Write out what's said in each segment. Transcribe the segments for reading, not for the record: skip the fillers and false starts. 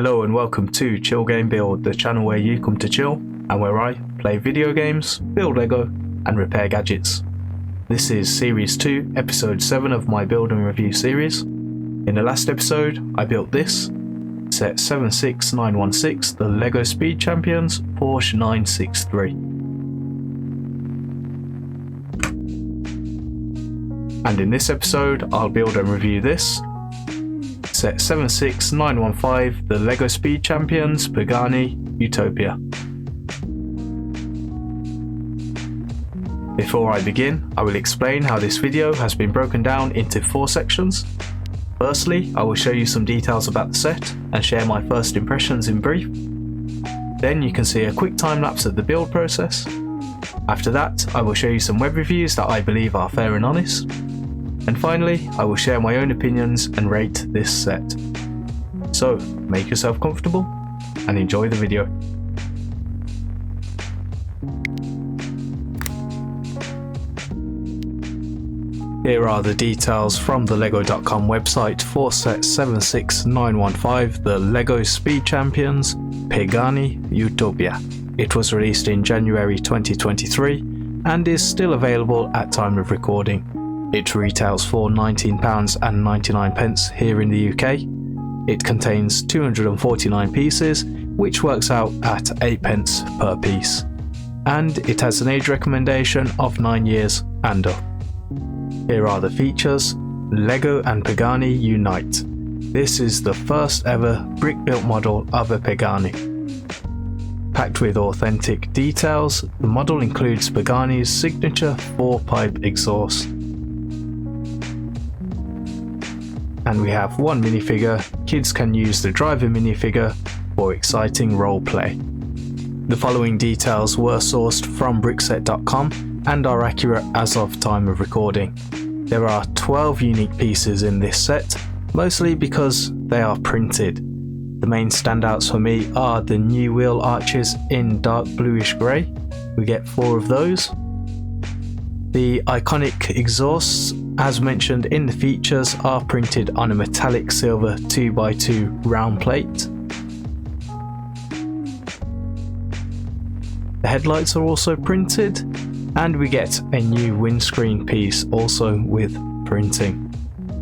Hello and welcome to Chill Game Build, the channel where you come to chill and where I play video games, build Lego and repair gadgets. This is Series 2, Episode 7 of my build and review series. In the last episode I built this, Se02Ep07, the Lego Speed Champions Porsche 963. And in this episode I'll build and review this, Se02Ep07, the Lego Speed Champions Pagani Utopia. Before I begin, I will explain how this video has been broken down into 4 sections. Firstly, I will show you some details about the set and share my first impressions in brief. Then you can see a quick time lapse of the build process. After that, I will show you some web reviews that I believe are fair and honest. And finally, I will share my own opinions and rate this set. So, make yourself comfortable and enjoy the video. Here are the details from the lego.com website for Se02Ep07, the Lego Speed Champions Pagani Utopia. It was released in January 2023 and is still available at time of recording. It retails for £19.99 here in the UK. It contains 249 pieces, which works out at 8p per piece. And it has an age recommendation of 9 years and up. Here are the features. Lego and Pagani unite. This is the first ever brick-built model of a Pagani. Packed with authentic details, the model includes Pagani's signature 4-pipe exhaust. And we have one minifigure. Kids can use the driver minifigure for exciting role play. The following details were sourced from brickset.com and are accurate as of time of recording. There are 12 unique pieces in this set, mostly because they are printed. The main standouts for me are the new wheel arches in dark bluish grey. We get 4 of those. The iconic exhausts, as mentioned in the features, are printed on a metallic silver 2x2 round plate. The headlights are also printed, and we get a new windscreen piece also with printing.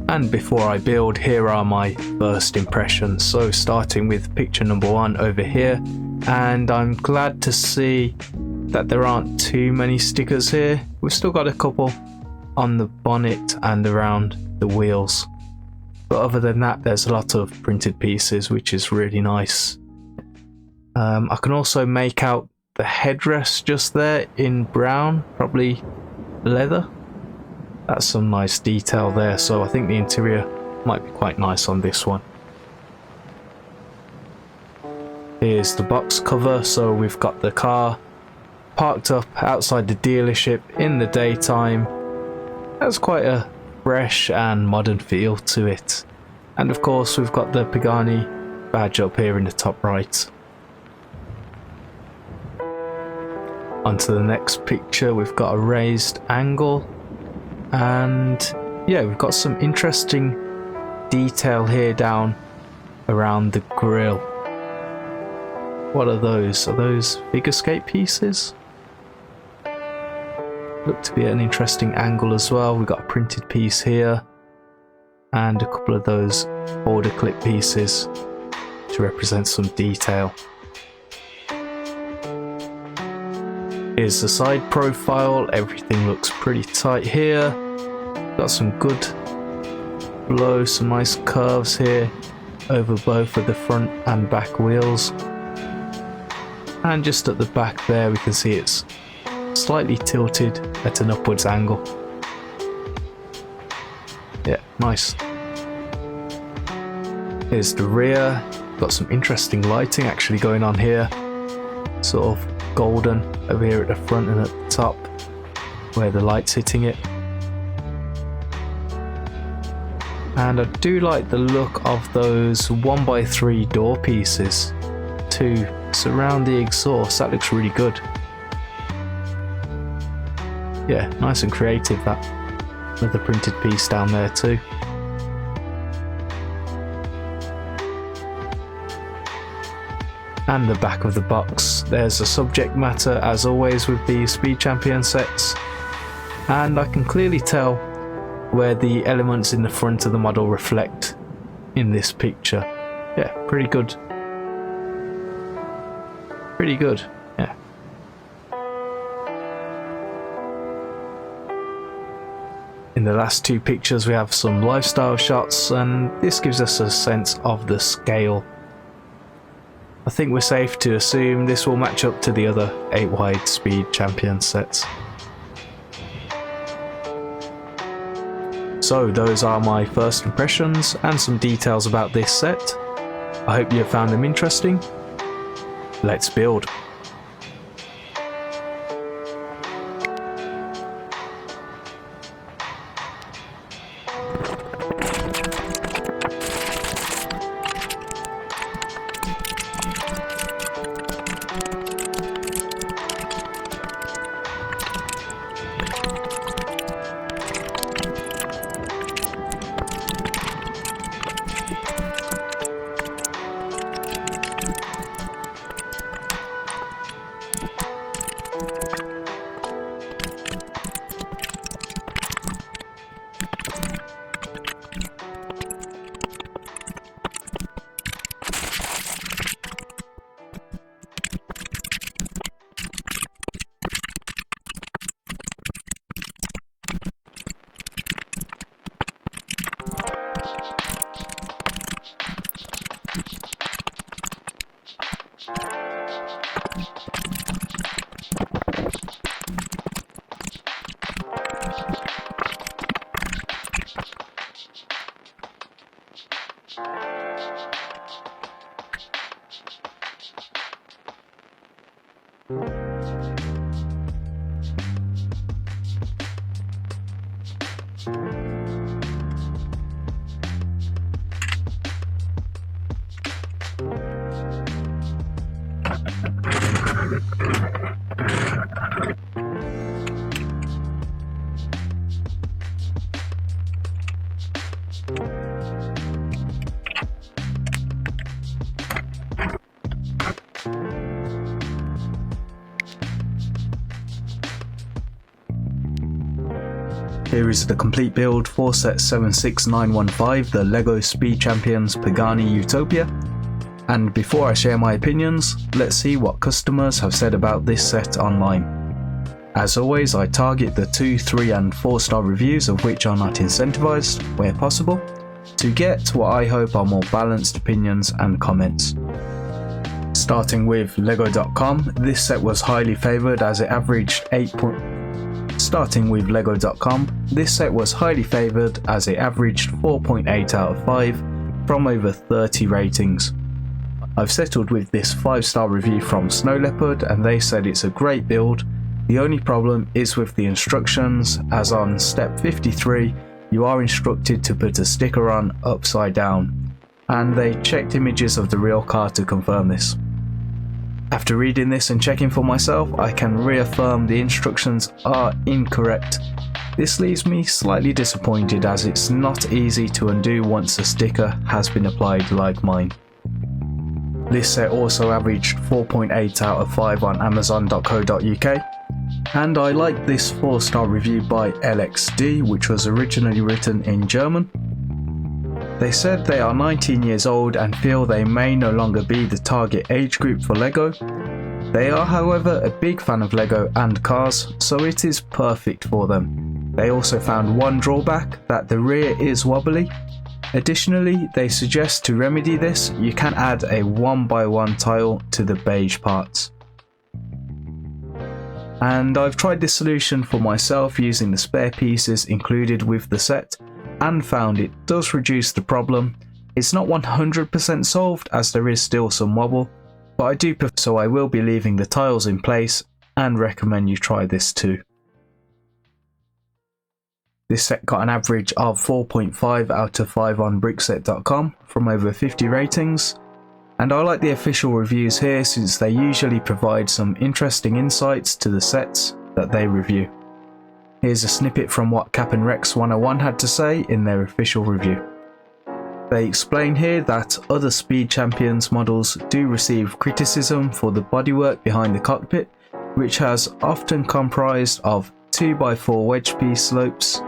And before I build, here are my first impressions. So starting with picture number 1 over here, and I'm glad to see that there aren't too many stickers here. We've still got a couple on the bonnet and around the wheels, but other than that there's a lot of printed pieces, which is really nice. I can also make out the headrest just there in brown, probably leather. That's some nice detail there, so I think the interior might be quite nice on this one. Here's the box cover. So we've got the car parked up outside the dealership in the daytime. That's quite a fresh and modern feel to it. And of course we've got the Pagani badge up here in the top right. Onto the next picture, we've got a raised angle, and yeah, we've got some interesting detail here down around the grille. What are those? Are those figure skate pieces? Look to be an interesting angle as well. We've got a printed piece here and a couple of those border clip pieces to represent some detail. Here's the side profile. Everything looks pretty tight here. Got some good flow, some nice curves here over both of the front and back wheels. And just at the back there we can see it's slightly tilted at an upwards angle. Yeah, nice. Here's the rear. Got some interesting lighting actually going on here. Sort of golden over here at the front and at the top where the light's hitting it. And I do like the look of those 1x3 door pieces to surround the exhaust. That looks really good. Yeah, nice and creative that. Another printed piece down there too. and the back of the box. There's a subject matter as always with the Speed Champion sets, and I can clearly tell where the elements in the front of the model reflect in this picture. Yeah, pretty good. Pretty good, yeah. In the last two pictures we have some lifestyle shots, and this gives us a sense of the scale. I think we're safe to assume this will match up to the other 8-wide Speed Champion sets. So those are my first impressions and some details about this set. I hope you have found them interesting. Let's build. Here is the complete build for set 76915, the LEGO Speed Champions Pagani Utopia. And before I share my opinions, let's see what customers have said about this set online. As always, I target the 2, 3 and 4 star reviews, of which are not incentivized where possible, to get what I hope are more balanced opinions and comments. Starting with Lego.com, this set was highly favoured as it averaged 4.8 out of 5 from over 30 ratings. I've settled with this 5-star review from Snow Leopard, and they said it's a great build. The only problem is with the instructions, as on step 53 you are instructed to put a sticker on upside down, and they checked images of the real car to confirm this. After reading this and checking for myself, I can reaffirm the instructions are incorrect. This leaves me slightly disappointed, as it's not easy to undo once a sticker has been applied like mine. This set also averaged 4.8 out of 5 on amazon.co.uk, and I like this 4-star review by LXD, which was originally written in German. They said they are 19 years old and feel they may no longer be the target age group for LEGO. They are, however, a big fan of LEGO and cars, so it is perfect for them. They also found one drawback, that the rear is wobbly. Additionally, they suggest to remedy this, you can add a 1x1 tile to the beige parts. And I've tried this solution for myself using the spare pieces included with the set, and found it does reduce the problem. It's not 100% solved, as there is still some wobble, but I do prefer, so I will be leaving the tiles in place and recommend you try this too. This set got an average of 4.5 out of 5 on brickset.com from over 50 ratings, and I like the official reviews here since they usually provide some interesting insights to the sets that they review. Here's a snippet from what Cap and Rex 101 had to say in their official review. They explain here that other Speed Champions models do receive criticism for the bodywork behind the cockpit, which has often comprised of 2x4 wedge piece slopes.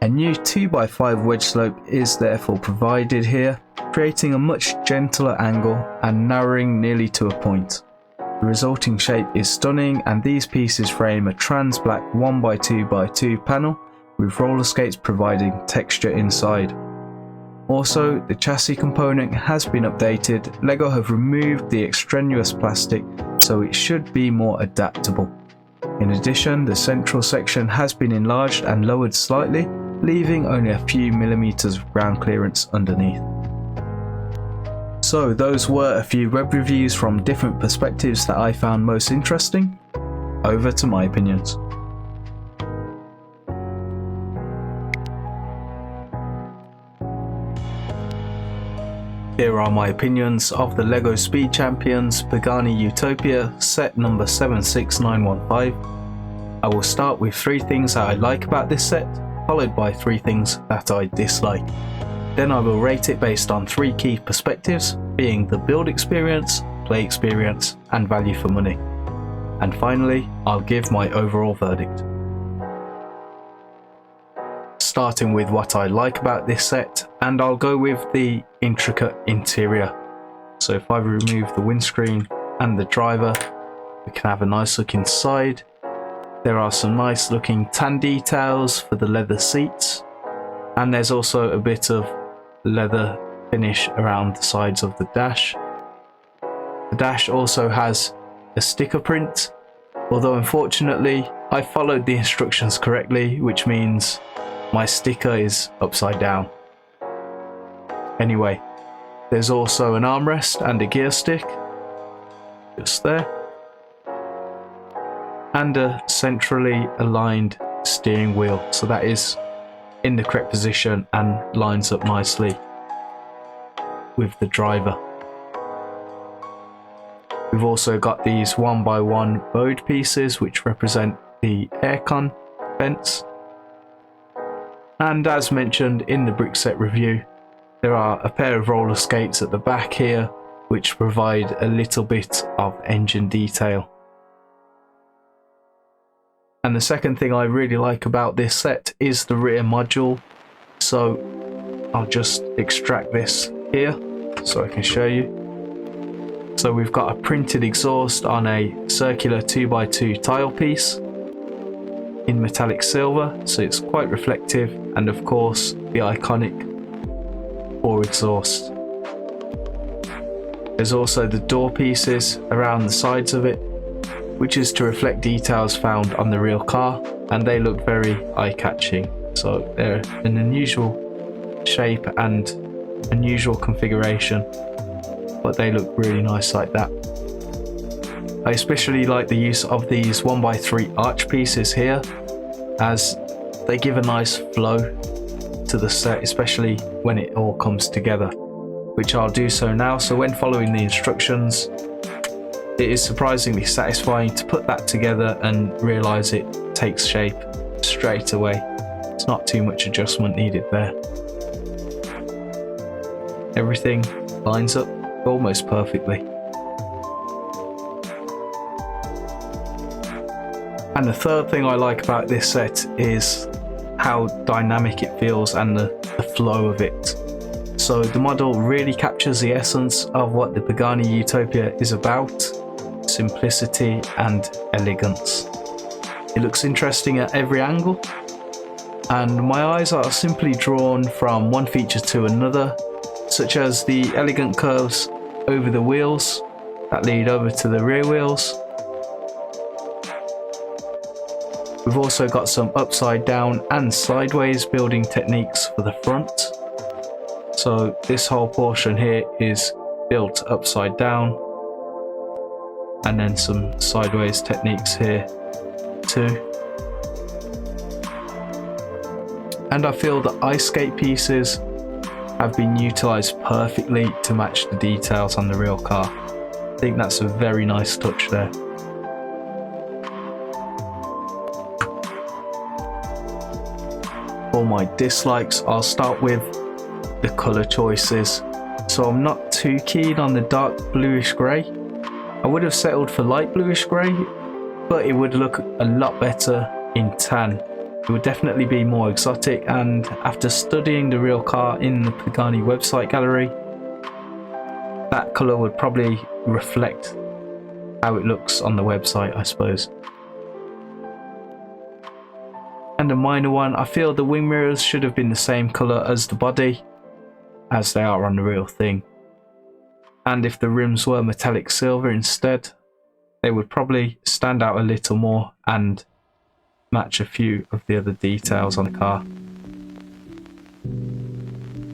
A new 2x5 wedge slope is therefore provided here, creating a much gentler angle and narrowing nearly to a point. The resulting shape is stunning, and these pieces frame a trans black 1x2x2 panel with roller skates providing texture inside. Also, the chassis component has been updated. LEGO have removed the extraneous plastic, so it should be more adaptable. In addition, the central section has been enlarged and lowered slightly, leaving only a few millimeters of ground clearance underneath. So those were a few web reviews from different perspectives that I found most interesting. Over to my opinions. Here are my opinions of the LEGO Speed Champions Pagani Utopia set number 76915. I will start with 3 things that I like about this set, followed by 3 things that I dislike. Then I will rate it based on 3 key perspectives, being the build experience, play experience, and value for money. And finally, I'll give my overall verdict. Starting with what I like about this set, and I'll go with the intricate interior. So if I remove the windscreen and the driver, we can have a nice look inside. There are some nice looking tan details for the leather seats, and there's also a bit of leather finish around the sides of the dash. The dash also has a sticker print, although unfortunately I followed the instructions correctly, which means my sticker is upside down. Anyway, there's also an armrest and a gear stick, just there, and a centrally aligned steering wheel, so that is in the correct position and lines up nicely with the driver. We've also got these 1x1 bowed pieces which represent the aircon vents, and as mentioned in the brick set review, there are a pair of roller skates at the back here which provide a little bit of engine detail. And the second thing I really like about this set is the rear module. So I'll just extract this here so I can show you. So we've got a printed exhaust on a circular 2x2 tile piece in metallic silver, so it's quite reflective, and of course the iconic 4 exhaust. There's also the door pieces around the sides of it, which is to reflect details found on the real car, and they look very eye-catching. So they're an unusual shape and unusual configuration, but they look really nice like that. I especially like the use of these 1x3 arch pieces here, as they give a nice flow to the set, especially when it all comes together, which I'll do so now. So when following the instructions, it is surprisingly satisfying to put that together and realise it takes shape straight away. It's not too much adjustment needed there. Everything lines up almost perfectly. And the third thing I like about this set is how dynamic it feels and the flow of it. So the model really captures the essence of what the Pagani Utopia is about: simplicity and elegance. It looks interesting at every angle, and my eyes are simply drawn from one feature to another, such as the elegant curves over the wheels that lead over to the rear wheels. We've also got some upside down and sideways building techniques for the front. So this whole portion here is built upside down, and then some sideways techniques here too. And I feel the ice skate pieces have been utilised perfectly to match the details on the real car. I think that's a very nice touch there. For my dislikes, I'll start with the colour choices, so I'm not too keen on the dark bluish grey. I would have settled for light bluish grey, but it would look a lot better in tan. It would definitely be more exotic, and after studying the real car in the Pagani website gallery, that colour would probably reflect how it looks on the website, I suppose. And a minor one, I feel the wing mirrors should have been the same colour as the body, as they are on the real thing. And if the rims were metallic silver instead, they would probably stand out a little more and match a few of the other details on the car.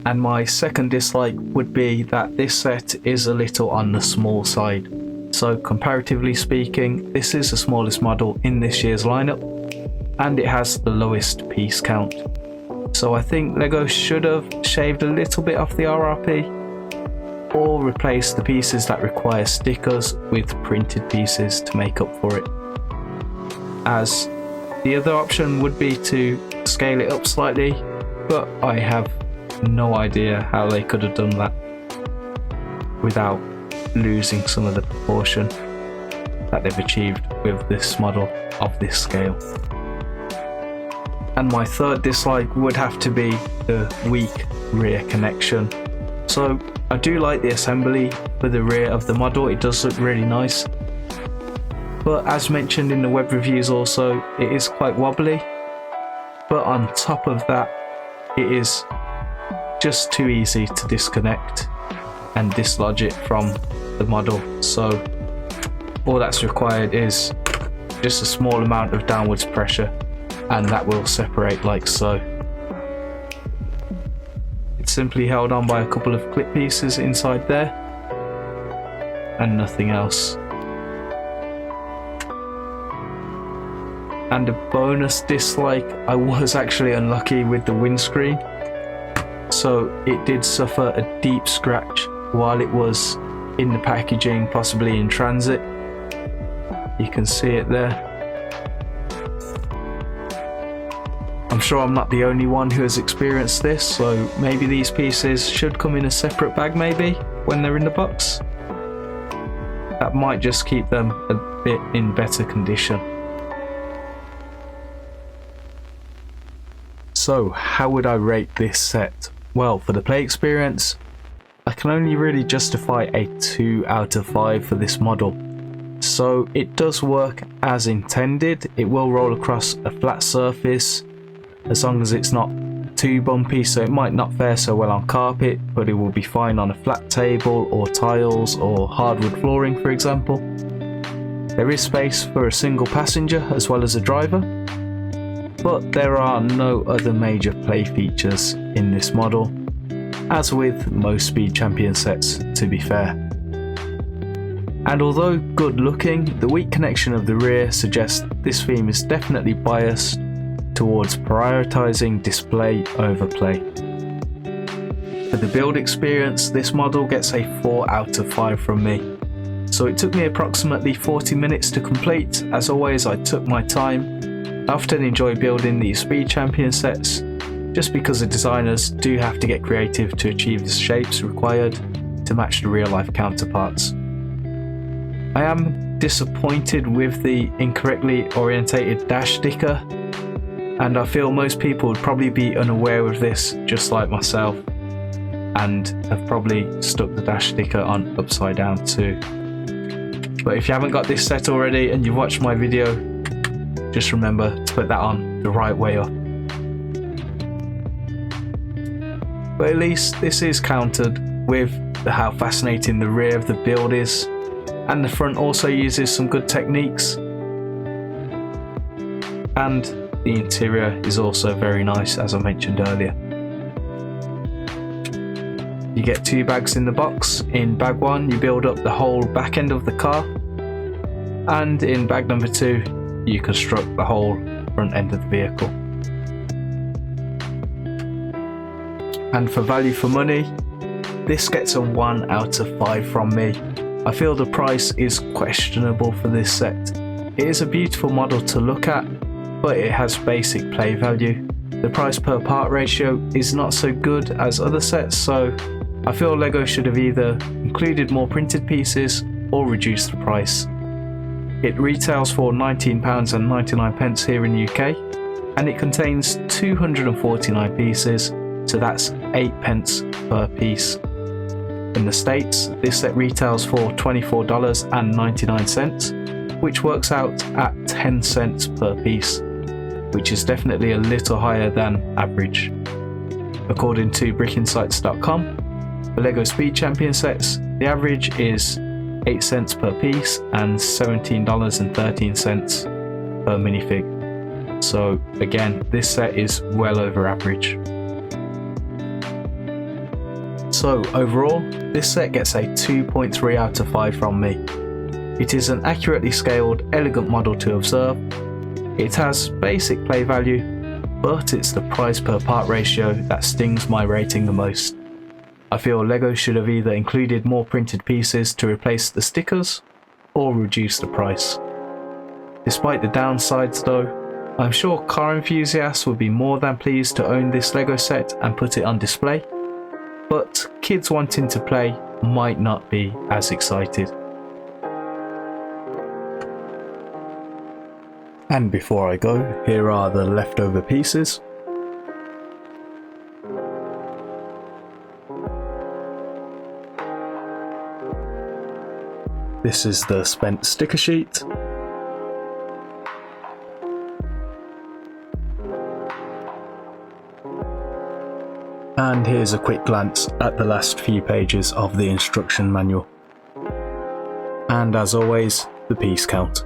And my second dislike would be that this set is a little on the small side. So comparatively speaking, this is the smallest model in this year's lineup, and it has the lowest piece count. So I think LEGO should have shaved a little bit off the RRP, or replaced the pieces that require stickers with printed pieces to make up for it. As the other option would be to scale it up slightly, but I have no idea how they could have done that without losing some of the proportion that they've achieved with this model of this scale. And my third dislike would have to be the weak rear connection. So I do like the assembly for the rear of the model, it does look really nice. But as mentioned in the web reviews also, it is quite wobbly. But on top of that, it is just too easy to disconnect and dislodge it from the model. So all that's required is just a small amount of downwards pressure, and that will separate like so. It's simply held on by a couple of clip pieces inside there and nothing else. And a bonus dislike, I was actually unlucky with the windscreen, so it did suffer a deep scratch while it was in the packaging, possibly in transit. You can see it there. I'm sure I'm not the only one who has experienced this, so maybe these pieces should come in a separate bag maybe when they're in the box. That might just keep them a bit in better condition. So how would I rate this set? Well, for the play experience, I can only really justify a 2 out of 5 for this model. So it does work as intended. It will roll across a flat surface as long as it's not too bumpy, so it might not fare so well on carpet, but it will be fine on a flat table or tiles or hardwood flooring, for example. There is space for a single passenger as well as a driver, but there are no other major play features in this model, as with most Speed Champion sets, to be fair. And although good looking, the weak connection of the rear suggests this theme is definitely biased towards prioritizing display over play. For the build experience, this model gets a 4 out of 5 from me. So it took me approximately 40 minutes to complete. As always, I took my time. I often enjoy building these Speed Champion sets, just because the designers do have to get creative to achieve the shapes required to match the real life counterparts. I am disappointed with the incorrectly orientated dash sticker, and I feel most people would probably be unaware of this, just like myself, and have probably stuck the dash sticker on upside down too. But if you haven't got this set already and you've watched my video, just remember to put that on the right way up. But at least this is countered with how fascinating the rear of the build is, and the front also uses some good techniques, and the interior is also very nice, as I mentioned earlier. You get 2 bags in the box. In bag 1 you build up the whole back end of the car, and in bag number 2 you construct the whole front end of the vehicle. And for value for money, this gets a 1 out of 5 from me. I feel the price is questionable for this set. It is a beautiful model to look at, but it has basic play value, The price per part ratio is not so good as other sets, so I feel LEGO should have either included more printed pieces or reduced the price. It retails for £19.99 here in the UK, and it contains 249 pieces, so that's 8 pence per piece. In the States, this set retails for $24.99, which works out at 10 cents per piece, which is definitely a little higher than average. According to brickinsights.com, for LEGO Speed Champion sets, the average is 8 cents per piece and $17.13 per minifig. So again, this set is well over average. So overall, this set gets a 2.3 out of 5 from me. It is an accurately scaled, elegant model to observe. It has basic play value, but it's the price per part ratio that stings my rating the most. I feel LEGO should have either included more printed pieces to replace the stickers, or reduced the price. Despite the downsides though, I'm sure car enthusiasts would be more than pleased to own this LEGO set and put it on display, but kids wanting to play might not be as excited. And before I go, here are the leftover pieces. This is the spent sticker sheet. And here's a quick glance at the last few pages of the instruction manual. And as always, the piece count.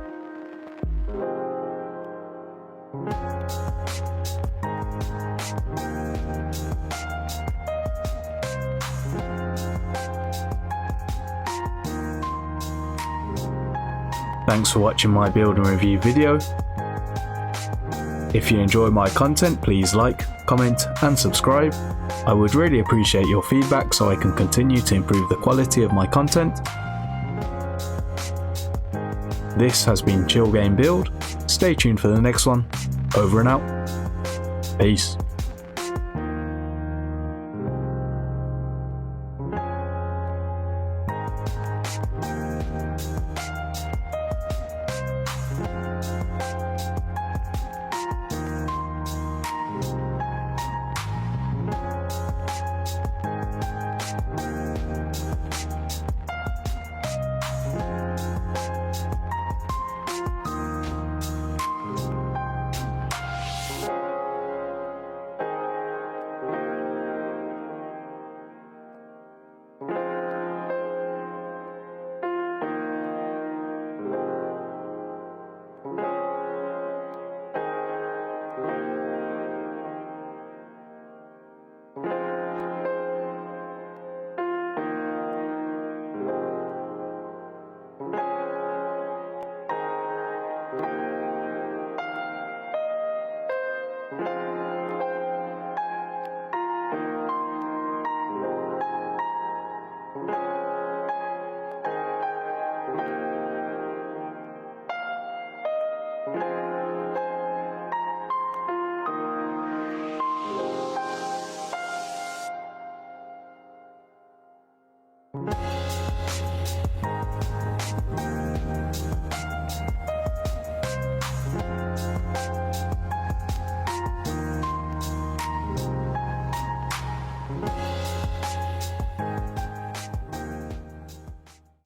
Thanks for watching my build and review video. If you enjoy my content, please like, comment and subscribe. I would really appreciate your feedback so I can continue to improve the quality of my content. This has been Chill Game Build. Stay tuned for the next one. Over and out. Peace.